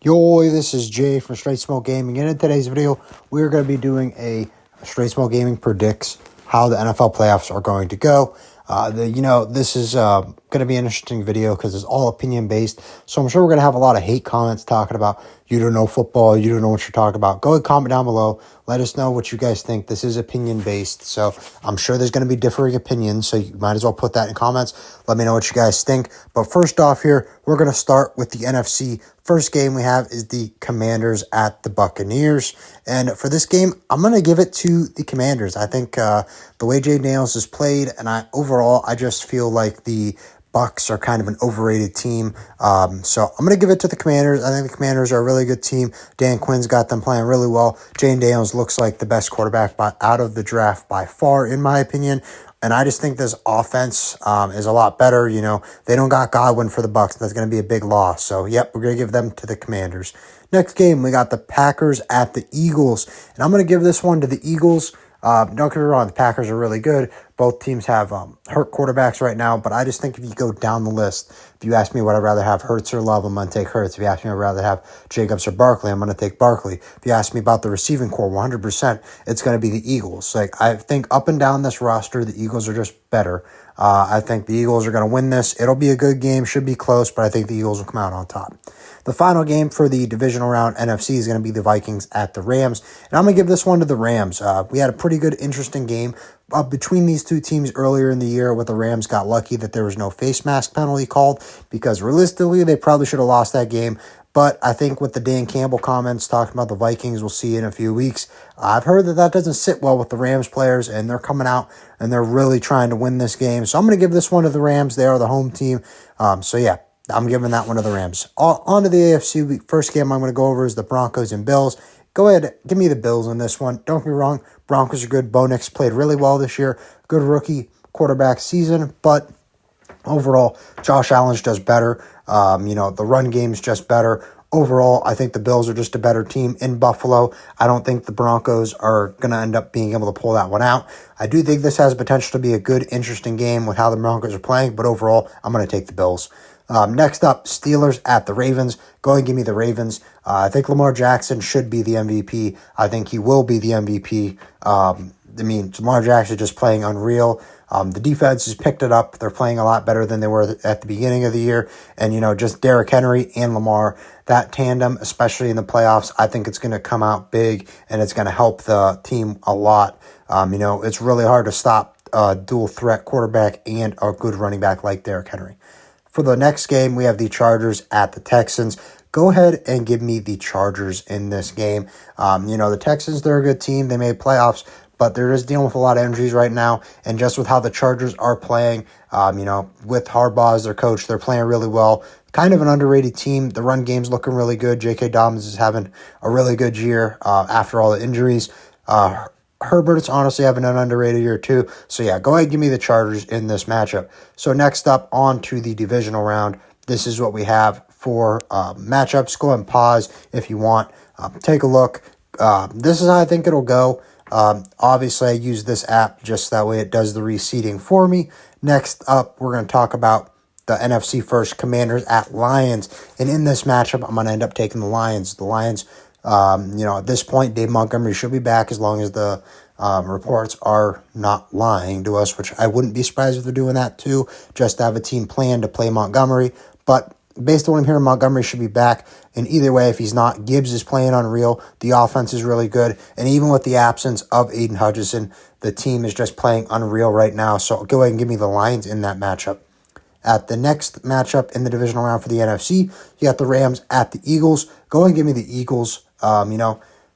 Yo, this is Jay from Str8 Gaming, and in today's video, we're going to be doing a Str8 Gaming predicts how the NFL playoffs are going to go. This is going to be an interesting video because it's all opinion based. So I'm sure we're going to have a lot of hate comments talking about you don't know football, you don't know what you're talking about. Go ahead, comment down below. Let us know what you guys think. This is opinion based, so I'm sure there's going to be differing opinions. So you might as well put that in comments. Let me know what you guys think. But first off, here we're going to start with the NFC. First game we have is the Commanders at the Buccaneers. And for this game, I'm going to give it to the Commanders. I think the way Jay Daniels has played, and I just feel like the Bucs are kind of an overrated team. So I'm going to give it to the Commanders. I think the Commanders are a really good team. Dan Quinn's got them playing really well. Jay Daniels looks like the best quarterback out of the draft by far, in my opinion. And I just think this offense is a lot better. You know, they don't got Godwin for the Bucs. That's going to be a big loss. So, yep, we're going to give them to the Commanders. Next game, we got the Packers at the Eagles. And I'm going to give this one to the Eagles. Don't get me wrong, the Packers are really good. Both teams have hurt quarterbacks right now, but I just think if you go down the list, if you ask me what I'd rather have, Hurts or Love, I'm going to take Hurts. If you ask me what I'd rather have, Jacobs or Barkley, I'm going to take Barkley. If you ask me about the receiving core, 100%, it's going to be the Eagles. Like, I think up and down this roster, the Eagles are just better. I think the Eagles are going to win this. It'll be a good game, should be close, but I think the Eagles will come out on top. The final game for the divisional round NFC is going to be the Vikings at the Rams. And I'm going to give this one to the Rams. We had a pretty good, interesting game between these two teams earlier in the year, with the Rams got lucky that there was no face mask penalty called, because realistically, they probably should have lost that game. But I think with the Dan Campbell comments talking about the Vikings, we'll see in a few weeks. I've heard that doesn't sit well with the Rams players, and they're coming out and they're really trying to win this game. So I'm going to give this one to the Rams. They are the home team. So yeah, I'm giving that one to the Rams. On to the AFC. First game I'm going to go over is the Broncos and Bills. Go ahead, give me the Bills in this one. Don't get me wrong, Broncos are good. Bo Nix played really well this year. Good rookie quarterback season, but overall, Josh Allen's just better. The run game's just better. Overall, I think the Bills are just a better team in Buffalo. I don't think the Broncos are going to end up being able to pull that one out. I do think this has potential to be a good, interesting game with how the Broncos are playing, but overall, I'm going to take the Bills. Next up, Steelers at the Ravens. Go ahead and give me the Ravens. I think Lamar Jackson should be the MVP. I think he will be the MVP. Lamar Jackson just playing unreal. The defense has picked it up. They're playing a lot better than they were at the beginning of the year. And, just Derrick Henry and Lamar, that tandem, especially in the playoffs, I think it's going to come out big, and it's going to help the team a lot. It's really hard to stop a dual threat quarterback and a good running back like Derrick Henry. For the next game, we have the Chargers at the Texans. Go ahead and give me the Chargers in this game. The Texans, they're a good team. They made playoffs, but they're just dealing with a lot of injuries right now. And just with how the Chargers are playing, with Harbaugh as their coach, they're playing really well. Kind of an underrated team. The run game's looking really good. J.K. Dobbins is having a really good year after all the injuries. Herbert's honestly having an underrated year too. So yeah, go ahead and give me the Chargers in this matchup. So next up, on to the divisional round. This is what we have for matchups. Go ahead and pause if you want. Take a look. This is how I think it'll go. Obviously, I use this app just that way it does the reseeding for me. Next up, we're going to talk about the NFC first, Commanders at Lions. And in this matchup, I'm going to end up taking the Lions. The Lions, at this point, Dave Montgomery should be back as long as the reports are not lying to us, which I wouldn't be surprised if they're doing that too, just to have a team plan to play Montgomery. But based on what I'm hearing, Montgomery should be back. And either way, if he's not, Gibbs is playing unreal. The offense is really good. And even with the absence of Aiden Hutchinson, the team is just playing unreal right now. So go ahead and give me the Lions in that matchup. At the next matchup in the divisional round for the NFC, you got the Rams at the Eagles. Go ahead and give me the Eagles.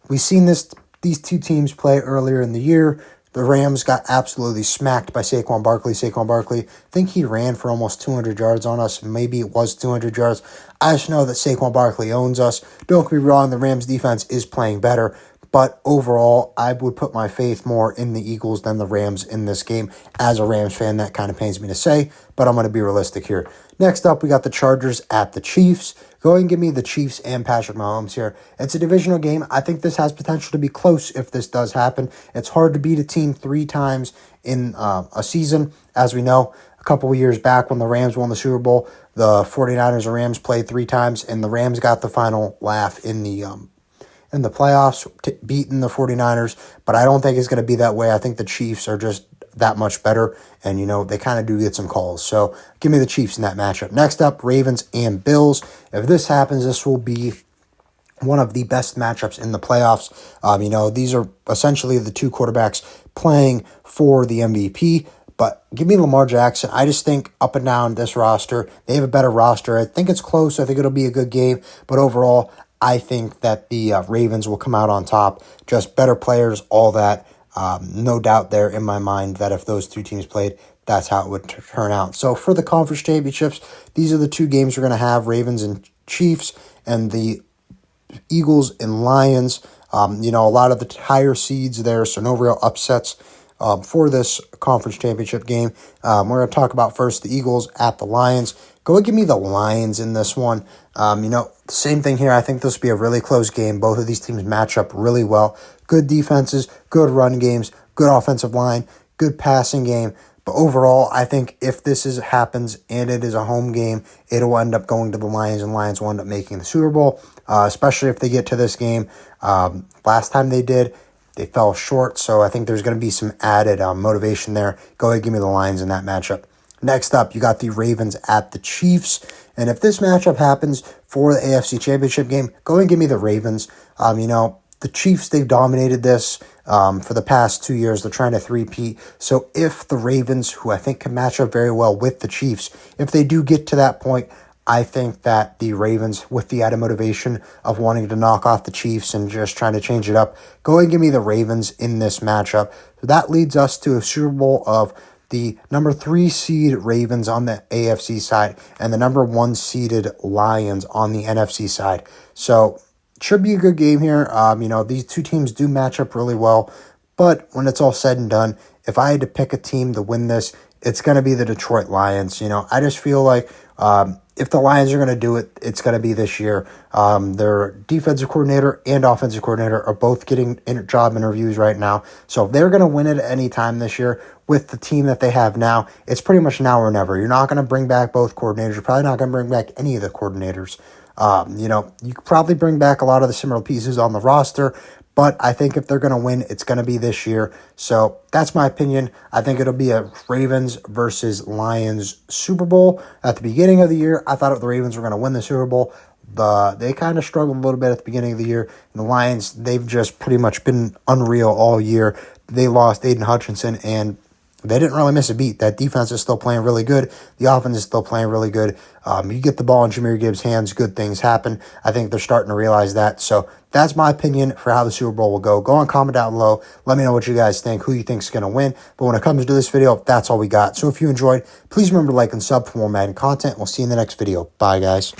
We've seen these two teams play earlier in the year. The Rams got absolutely smacked by Saquon Barkley. I think he ran for almost 200 yards on us. Maybe it was 200 yards. I just know that Saquon Barkley owns us. Don't get me wrong, the Rams defense is playing better. But overall, I would put my faith more in the Eagles than the Rams in this game. As a Rams fan, that kind of pains me to say, but I'm going to be realistic here. Next up, we got the Chargers at the Chiefs. Go ahead and give me the Chiefs and Patrick Mahomes here. It's a divisional game. I think this has potential to be close if this does happen. It's hard to beat a team 3 times in a season. As we know, a couple of years back when the Rams won the Super Bowl, the 49ers and Rams played 3 times, and the Rams got the final laugh in the playoffs, beating the 49ers, but I don't think it's going to be that way. I think the Chiefs are just that much better, and, they kind of do get some calls. So give me the Chiefs in that matchup. Next up, Ravens and Bills. If this happens, this will be one of the best matchups in the playoffs. These are essentially the 2 quarterbacks playing for the MVP. But give me Lamar Jackson. I just think up and down this roster, they have a better roster. I think it's close. I think it'll be a good game. But overall, I think that the Ravens will come out on top. Just better players, all that. No doubt there in my mind that if those 2 teams played, that's how it would turn out. So for the conference championships, these are the 2 games we're going to have, Ravens and Chiefs, and the Eagles and Lions. A lot of the higher seeds there, so no real upsets for this conference championship game. We're going to talk about first the Eagles at the Lions. Go and give me the Lions in this one. Same thing here. I think this will be a really close game. Both of these teams match up really well. Good defenses, good run games, good offensive line, good passing game. But overall, I think if happens and it is a home game, it will end up going to the Lions, and Lions will end up making the Super Bowl, especially if they get to this game. Last time they did, they fell short, so I think there's going to be some added motivation there. Go ahead and give me the Lions in that matchup. Next up, you got the Ravens at the Chiefs. And if this matchup happens for the AFC Championship game, go ahead and give me the Ravens. The Chiefs, they've dominated this for the past 2 years. They're trying to three-peat. So if the Ravens, who I think can match up very well with the Chiefs, if they do get to that point, I think that the Ravens, with the added motivation of wanting to knock off the Chiefs and just trying to change it up, go ahead and give me the Ravens in this matchup. So that leads us to a Super Bowl of the number 3 seed Ravens on the AFC side and the number 1 seeded Lions on the NFC side. So should be a good game here. These 2 teams do match up really well, but when it's all said and done, if I had to pick a team to win this, it's going to be the Detroit Lions. I just feel like if the Lions are going to do it, it's going to be this year. Their defensive coordinator and offensive coordinator are both getting job interviews right now. So if they're going to win it at any time this year with the team that they have now, it's pretty much now or never. You're not going to bring back both coordinators. You're probably not going to bring back any of the coordinators. You could probably bring back a lot of the similar pieces on the roster, but I think if they're going to win, it's going to be this year. So that's my opinion. I think it'll be a Ravens versus Lions Super Bowl. At the beginning of the year, I thought the Ravens were going to win the Super Bowl. They kind of struggled a little bit at the beginning of the year. And the Lions, they've just pretty much been unreal all year. They lost Aiden Hutchinson, and they didn't really miss a beat. That defense is still playing really good. The offense is still playing really good. You get the ball in Jahmyr Gibbs' hands, good things happen. I think they're starting to realize that. So that's my opinion for how the Super Bowl will go. Go and comment down below. Let me know what you guys think, who you think is going to win. But when it comes to this video, that's all we got. So if you enjoyed, please remember to like and sub for more Madden content. We'll see you in the next video. Bye, guys.